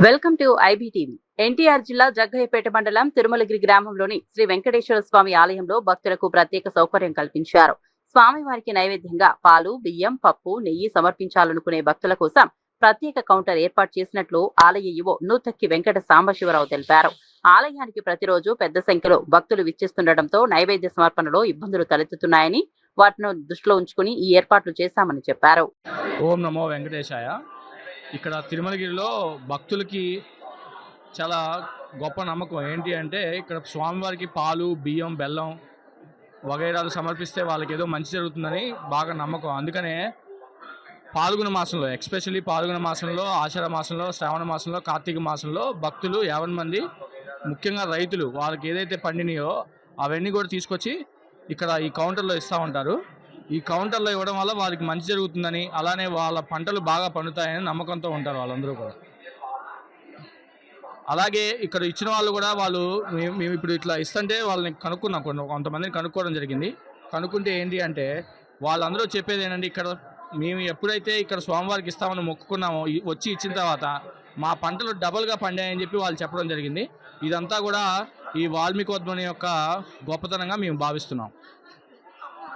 Welcome to IBTV. NTR జిల్లా జగ్గయ్యపేట మండలం తిరుమలగిరి గ్రామంలోని శ్రీ వెంకటేశ్వర స్వామి ఆలయంలో భక్తులకు ప్రత్యేక సౌకర్యం కల్పించారు. స్వామివారికి నైవేద్యంగా పాలు, బియ్యం, పప్పు, నెయ్యి సమర్పించాలనుకునే భక్తుల కోసం ప్రత్యేక కౌంటర్ ఏర్పాటు చేసినట్లు ఆలయ ఈవో నూతక్కి వెంకట సాంబశివరావు తెలిపారు. ఆలయానికి ప్రతిరోజు పెద్ద సంఖ్యలో భక్తులు విచ్చేస్తుండటంతో నైవేద్య సమర్పణలో ఇబ్బందులు తలెత్తుతున్నాయని, వాటిని దృష్టిలో ఉంచుకుని ఈ ఏర్పాట్లు చేశామని చెప్పారు. ఓం నమో వెంకటేశాయ. ఇక్కడ తిరుమలగిరిలో భక్తులకి చాలా గొప్ప నమ్మకం ఏంటి అంటే, ఇక్కడ స్వామివారికి పాలు, బియ్యం, బెల్లం వగైరాలు సమర్పిస్తే వాళ్ళకి ఏదో మంచి జరుగుతుందని బాగా నమ్మకం. అందుకనే పాల్గొన మాసంలో, ఎస్పెషల్లీ పాల్గొన మాసంలో, ఆషాఢ మాసంలో, శ్రావణ మాసంలో, కార్తీక మాసంలో భక్తులు 50 మంది, ముఖ్యంగా రైతులు వాళ్ళకి ఏదైతే పండినాయో అవన్నీ కూడా తీసుకొచ్చి ఇక్కడ ఈ కౌంటర్లో ఇస్తూ ఉంటారు. ఈ కౌంటర్లో ఇవ్వడం వల్ల వాళ్ళకి మంచి జరుగుతుందని, అలానే వాళ్ళ పంటలు బాగా పండుతాయని నమ్మకంతో ఉంటారు వాళ్ళందరూ కూడా. అలాగే ఇక్కడ ఇచ్చిన వాళ్ళు కూడా మేము ఇప్పుడు ఇట్లా ఇస్తుంటే వాళ్ళని కనుక్కున్నాం, కొంతమందిని కనుక్కోవడం జరిగింది. కనుక్కుంటే ఏంటి అంటే, వాళ్ళందరూ చెప్పేది ఏంటంటే, ఇక్కడ మేము ఎప్పుడైతే ఇక్కడ స్వామివారికి ఇస్తామని మొక్కుకున్నామో వచ్చి ఇచ్చిన తర్వాత మా పంటలు డబల్గా పండాయని చెప్పి వాళ్ళు చెప్పడం జరిగింది. ఇదంతా కూడా ఈ వాల్మీకోద్మని యొక్క గొప్పతనంగా మేము భావిస్తున్నాం.